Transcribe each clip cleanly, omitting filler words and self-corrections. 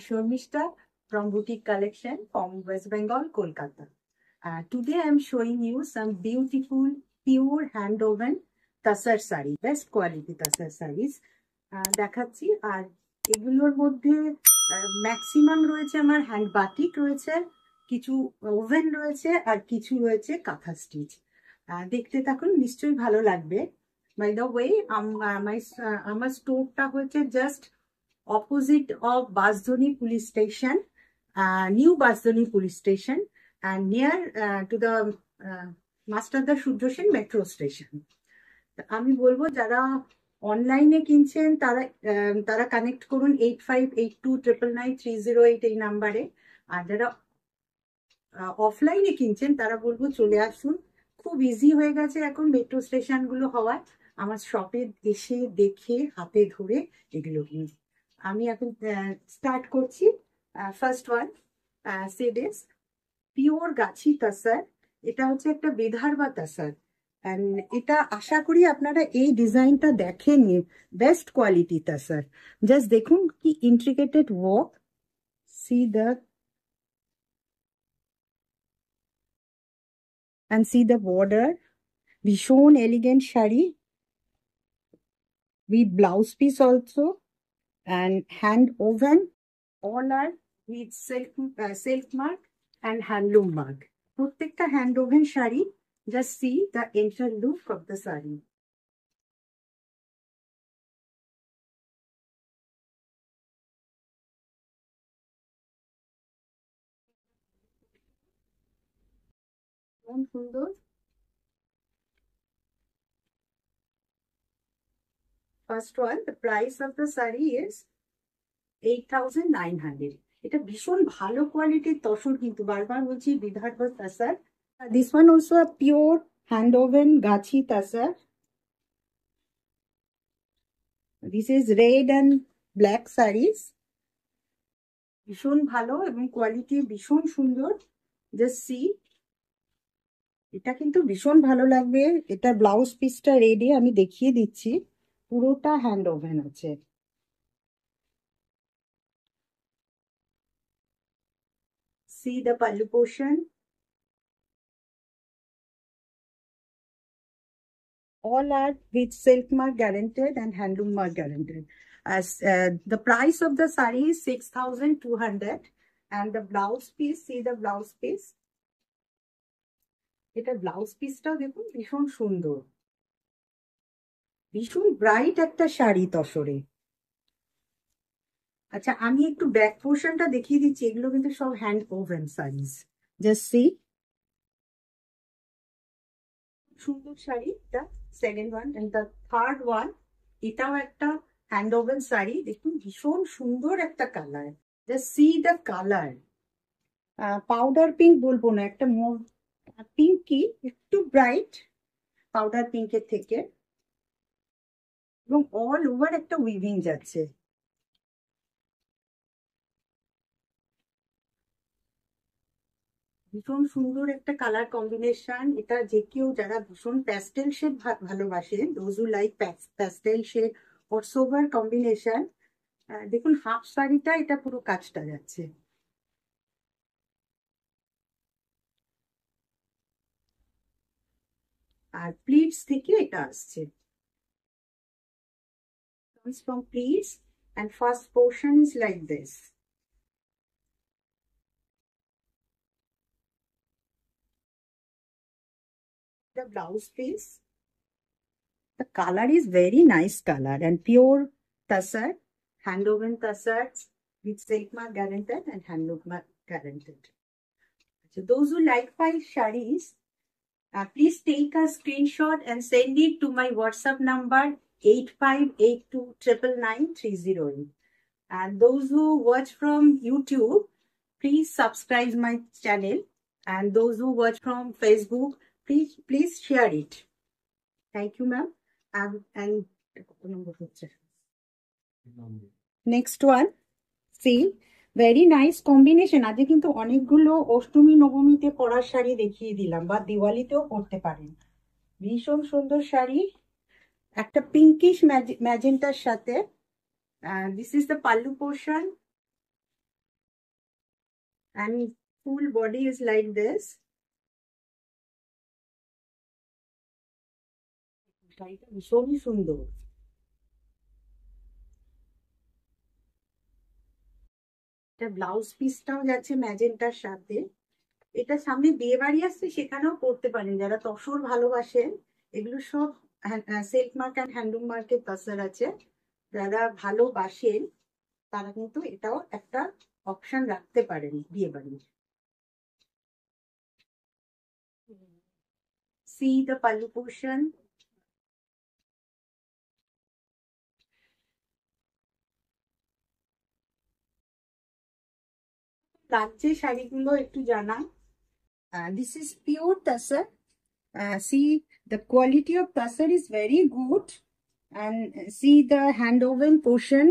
Shormishta from Boutique Collection from West Bengal, Kolkata. Today I am showing you some beautiful pure hand woven tassar saree, best quality tassar sarees. দেখাচ্ছি আর এগুলোর মধ্যে maximum রয়েছে আমার hand batik রয়েছে, কিছু oven রয়েছে আর কিছু রয়েছে কাঁথা স্টিচ। দেখতে থাকুন, নিশ্চয়ই ভালো লাগবে। বাই দ্য ওয়ে আমার স্টোরটা হচ্ছে just opposite of Bansdroni police station, new Bansdroni police station and near to the Masterda Surya Sen metro station. আমি বলবো যারা অনলাইনে কিনছেন তারা কানেক্ট করুন 8582999308 এই নাম্বারে। আর যারা অফলাইনে কিনছেন তারা বলবো চলে আসুন, খুব ইজি হয়ে গেছে এখন মেট্রো স্টেশনগুলো হওয়ায়। আমার শপে এসে দেখে হাতে ধরে এগুলো কিনুন। আমি এখন স্টার্ট করছি। ফার্স্ট ওয়ান সেডেস পিওর গাছি তাসার। এটা হচ্ছে একটা বিদর্ভা তাসার। এটা আশা করি আপনারা এই ডিজাইনটা দেখেন, বেস্ট কোয়ালিটি তাসার। জাস্ট দেখুন কি intricated work, see the and see the border. ভীষণ elegant sari with blouse piece also and hand woven. All are with silk mark and handloom mark. প্রত্যেকটা hand woven sari. Just see the inner look of the saree. সুন্দর। First one, the price of the saree is 8,900. এটা ভীষণ ভালো কোয়ালিটির তসর, কিন্তু বারবার বলছি Vidarbha তাসার। This one also a pure hand woven Gachhi তাসার. This is red and black sarees. ভীষণ ভালো এবং কোয়ালিটি ভীষণ সুন্দর। Just see. এটা কিন্তু ভীষণ ভালো লাগবে। এটা ব্লাউজ পিসটা রেডি, আমি দেখিয়ে দিচ্ছি। পুরোটা হ্যান্ড ওভেন আছে। See the pallu portion. All are with silk mark guaranteed and handloom mark guaranteed. As the price of the saree is 6,200 and the blouse piece, see the blouse piece. এটা blouse পিসটাও দেখুন ভীষণ সুন্দর, ভীষণ bright একটা শাড়ি তসরে। আচ্ছা, আমি একটু back পোর্শনটা দেখিয়ে দিচ্ছি। এগুলো কিন্তু সব hand woven saris. Just see, সুন্দর শাড়ি। এটা second one and the third one, এটাও একটা হ্যান্ড ওভেন শাড়ি। দেখুন ভীষণ সুন্দর একটা colour. Just see the colour. Powder pink বলবো না, একটা পিঙ্কি, একটু ব্রাইট পাউডার পিঙ্কের থেকে, এবং অল ওভার একটা উইভিং যাচ্ছে। ভীষণ সুন্দর একটা কালার কম্বিনেশন। এটা যে কেউ যারা ভীষণ প্যাস্টেল শেড ভালোবাসেন, those who like pastel shade or sober combination. দেখুন হাফ শাড়িটা এটা পুরো কাজটা যাচ্ছে। আর প্লিটস থেকে এটা আসছে, comes from pleats and first portion is like this. The blouse piece, the color is very nice color and pure tassar, hand woven tassars with silk mark guaranteed and handloom mark guaranteed. So those who like my sarees, please take a screenshot and send it to my WhatsApp number 8582999308. And those who watch from YouTube, please subscribe my channel. And those who watch from Facebook, please share it. Thank you, ma'am. And next one, see, very nice combination. আজকে কিন্তু অনেকগুলো অষ্টমী নবমীতে পরার শাড়ি দেখিয়ে দিলাম, বা দিওয়ালিতেও পরতে পারেন। ভীষণ সুন্দর শাড়ি, একটা পিঙ্কিশ ম্যাজেন্টার সাথে। This is the pallu portion. and full body is like this. শাড়িটা ভীষণই সুন্দর। এটা ব্লাউজ পিসটাও যাচ্ছে ম্যাজেন্টার সাথে। এটা সামনে বিয়ে বাড়ি আসছে, সেখানেও পরতে পারেন যারা তসর ভালোবাসেন। এগুলো সব সিল্ক মার্ক অ্যান্ড হ্যান্ডলুম মার্কের তসর আছে। যারা ভালোবাসেন তারা কিন্তু এটাও একটা অপশন রাখতে পারেন বিয়ে বাড়ির। See the pallu portion. লাগছে শাড়িগুলো একটু জানান। This is pure tassar. See, the quality of tassar is very good, and see the hand woven portion.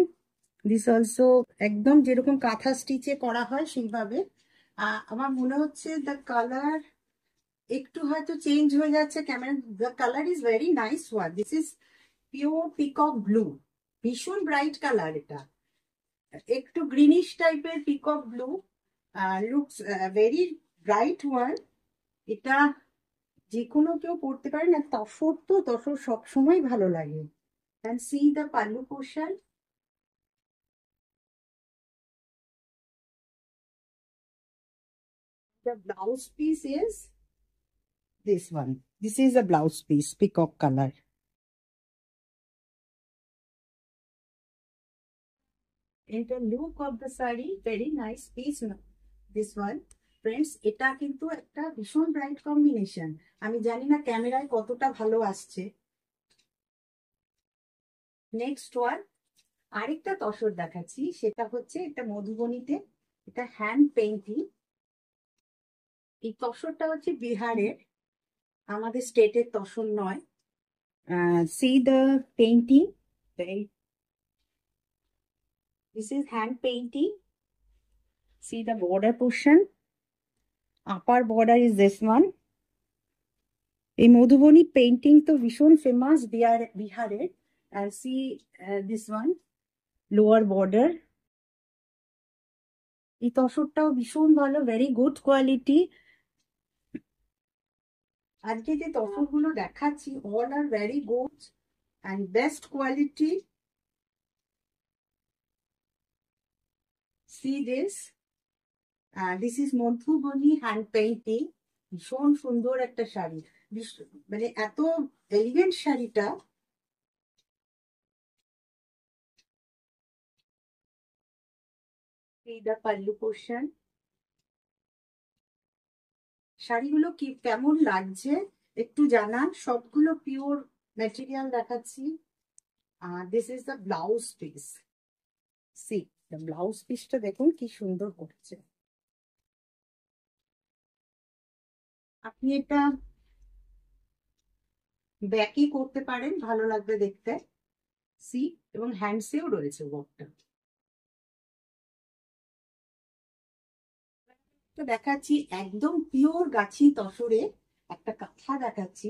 This also একদম যেরকম কাঁথা স্টিচে করা হয় সেইভাবে। আমার মনে হচ্ছে the color একটু হয়তো চেঞ্জ হয়ে যাচ্ছে camera. The color is very nice one. This is pure peacock blue. ভীষণ ব্রাইট কালার এটা, একটু গ্রিনিশ টাইপের peacock blue. Looks very bright one. এটা যে কোনো কেউ পড়তে পারেন, আর তসর তো তসর সবসময় ভালো লাগে। And see the pallu portion. The blouse piece is this one. This is a blouse piece, peacock color. And the look of the saree, very nice piece. This one. Friends, এটা কিন্তু একটা ভীষণ ব্রাইট কম্বিনেশন। আমি জানি না ক্যামেরায় কতটা ভালো আসছে। নেক্সট ওয়ান, আরেকটা তসর দেখাচ্ছি, সেটা হচ্ছে এটা মধুবনীতে, এটা হ্যান্ড পেইন্টিং। এই তসরটা হচ্ছে বিহারের, আমাদের স্টেটের তসর নয়। See the painting. This is hand painting. See the border portion. Upper border is this one. এই মধুবনী পেইন্টিং তো ভীষণ ফেমাস বিহারের। And see this one, lower border. এই তসরটাও ভীষণ ভালো, ভেরি গুড কোয়ালিটি। আজকে যে তসরগুলো দেখাচ্ছি all are very good and best quality. See this. This is Madhubani hand painting. ভীষণ সুন্দর একটা শাড়ি, মানে এত এলিগেন্ট শাড়িটা। এই দা পাল্লু পোর্শন। শাড়িগুলো কি কেমন লাগছে একটু জানান। সবগুলো পিওর ম্যাটেরিয়াল দেখাচ্ছি। This is the blouse piece. C the blouse পিসটা দেখুন কি সুন্দর করছে। আপনি এটা ব্যাকই করতে পারেন, ভালো লাগবে দেখতে। সি, এবং হ্যান্ডসেও রয়েছে ওয়ার্কটা। তো দেখাচ্ছি একদম পিওর গাছি তসরে একটা কাঁথা দেখাচ্ছি।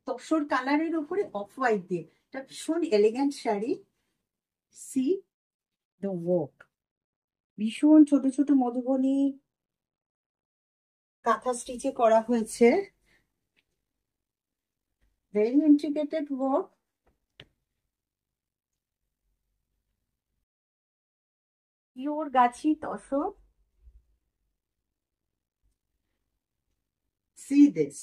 তসর কালারের উপরে অফ হোয়াইট দিয়ে, এটা ভীষণ elegant sari. C the work, ভীষণ ছোট ছোট মধুবনী কাঁথা স্টিচে করা হয়েছে। Very ইন্ট্রিকেটেড work. Pure Gachhi tussar. C this,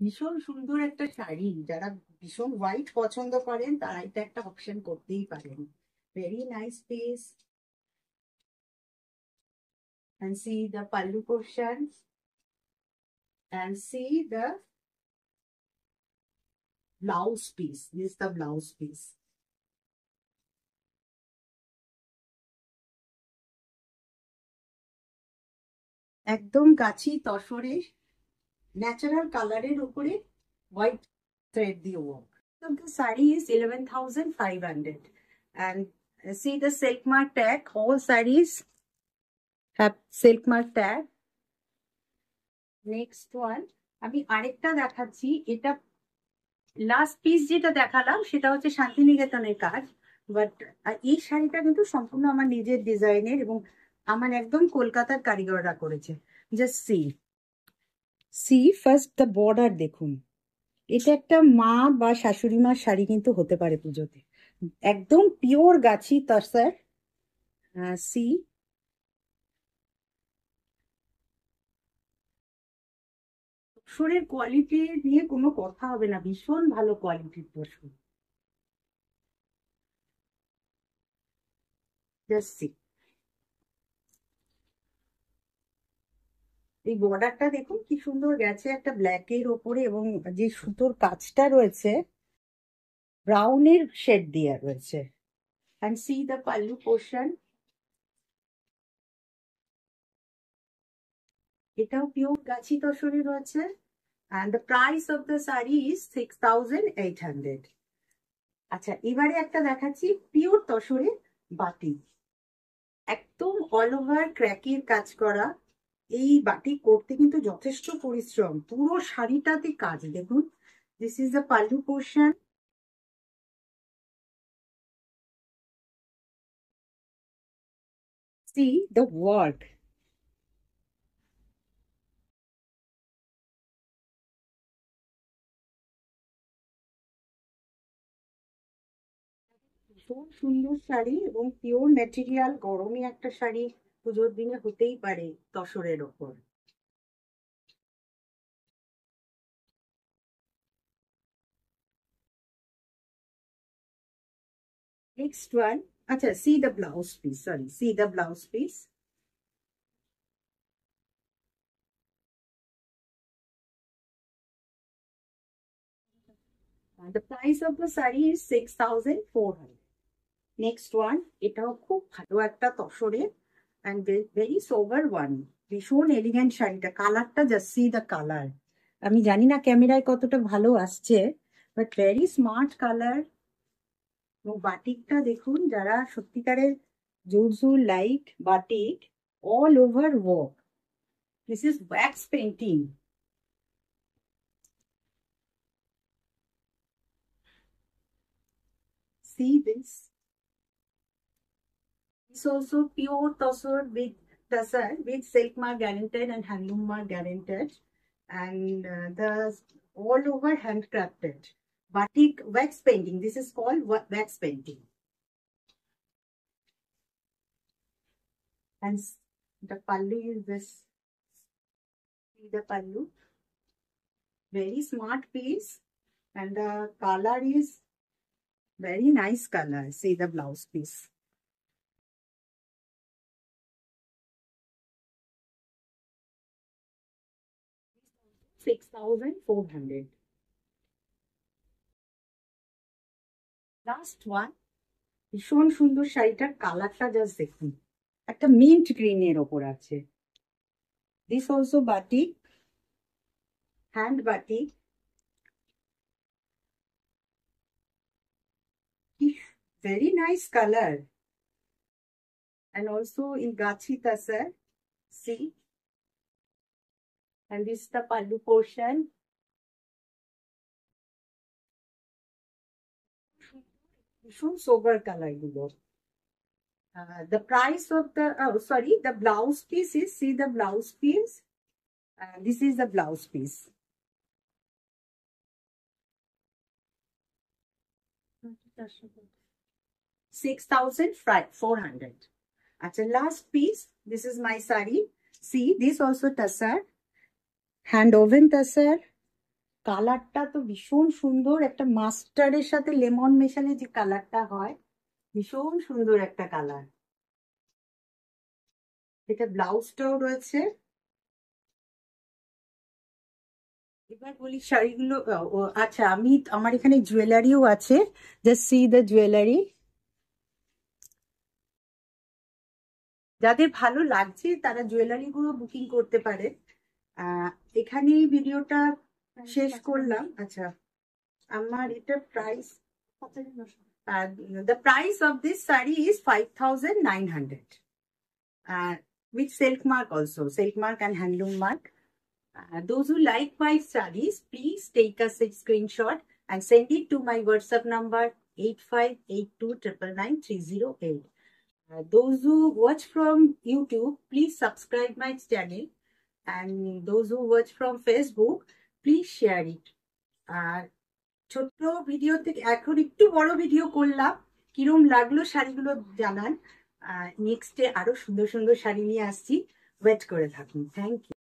ভীষণ সুন্দর একটা শাড়ি। যারা ভীষণ হোয়াইট পছন্দ করেন তারা এটা একটা অপশন করতেই পারেন। Very nice piece. And see the pallu portion, and see the blouse piece. This is the blouse piece. একদম গাছি তসরে ন্যাচারাল কালারের উপরে হোয়াইট থ্রেড দিয়ে work. The saree is 11,500, and see the silk mark tag. All sarees have silk mark tag. Next one, আমি আরেকটা দেখাচ্ছি। এটা last piece যেটা দেখালাম সেটা হচ্ছে শান্তিনিকেতনের কাজ, বাট এই শাড়িটা কিন্তু সম্পূর্ণ আমার নিজের ডিজাইনের, এবং আমার একদম কলকাতার কারিগররা করেছে। Just see first the border দেখুন। এটা একটা মা বা শাশুড়ি মার শাড়ি কিন্তু হতে পারে পুজোতে। একদম পিওর গাছি তসর। সি তসরের কোয়ালিটি নিয়ে কোনো কথা হবে না, ভীষণ ভালো কোয়ালিটির তসর। জাস্ট সি, এই বর্ডারটা দেখুন কি সুন্দর গেছে একটা ব্ল্যাকের ওপরে, এবং যে সুতোর কাজটা রয়েছে ব্রাউনের শেড দিয়ে রয়েছে। and see the pallu portion, এটাও পিওর গাছি তসরে রয়েছে। and the price of the saree is 6,800. আচ্ছা, এবারে একটা দেখাচ্ছি পিওর তসরে বাটিক, একদম অল ওভার ক্র্যাকের কাজ করা। এই বাটিক করতে কিন্তু যথেষ্ট পরিশ্রম, পুরো শাড়িটাতে কাজ দেখুন। This is the pallu portion. See the work. ভীষণ সুন্দর শাড়ি এবং পিওর ম্যাটেরিয়াল, গরমে একটা শাড়ি পুজোর দিনে হতেই পারে তসরের ওপর। Next one, acha, see the blouse piece. Sorry, see the blouse piece. The price of the saree is 6,400. Next one, এটাও খুব ভালো একটা তসরে and very sober one. ভীষণ এলিগেন্ট শাড়িটা, কালারটা জাস্ট সি দ্য কালার। আমি জানি না ক্যামেরায় কতটা ভালো আসছে, বাট ভেরি স্মার্ট কালার। এবং বাটিকটা দেখুন, যারা সত্যিকারের জুরজুর like batik, all over work. This is wax painting. See this. It's also pure tussar with silk mark guaranteed and handloom mark guaranteed, and the all over handcrafted batik wax painting. This is called wax painting. And the pallu is this. See the pallu, very smart piece, and the color is very nice color. See the blouse piece. $6,400. Last one, ভীষণ সুন্দর শাড়িটার কালারটা just দেখুন, একটা mint গ্রিনের ওপর আছে। This also batik, hand batik. Very nice color, and also in gachi tasar. See, and this is the pallu portion. ভীষণ sober color গুলো। The price of the the blouse piece is, see the blouse piece. This is the blouse piece. $6,400. Acha, last piece. This is my sari. See, this also tassar, hand woven tassar. কালারটা তো ভীষণ সুন্দর, একটা মাস্টার্ডের সাথে lemon মেশালে যে কালারটা হয়, ভীষণ সুন্দর একটা কালার। এটা ব্লাউজটাও রয়েছে। এবার বলি শাড়িগুলো। আচ্ছা, আমার এখানে জুয়েলারিও আছে। Just see the jewellery. যাদের ভালো লাগছে তারা জুয়েলারি গুলো বুকিং করতে পারে। এখানে ভিডিওটা শেষ করলাম। আচ্ছা, আমার এটা price, the price of this saree is 5,900, with silk mark also, silk mark and handloom mark. Those who like my sarees, please take a screenshot and send it to my WhatsApp number 8582999308. Those who watch from YouTube, please subscribe my channel, and those who watch from Facebook, please share it. আর ছোট্ট video থেকে এখন একটু বড় video করলাম, কিরম লাগলো শাড়িগুলো জানান। নেক্সটে আরো সুন্দর সুন্দর শাড়ি নিয়ে আসছি, ওয়েট করে থাকুন। Thank you.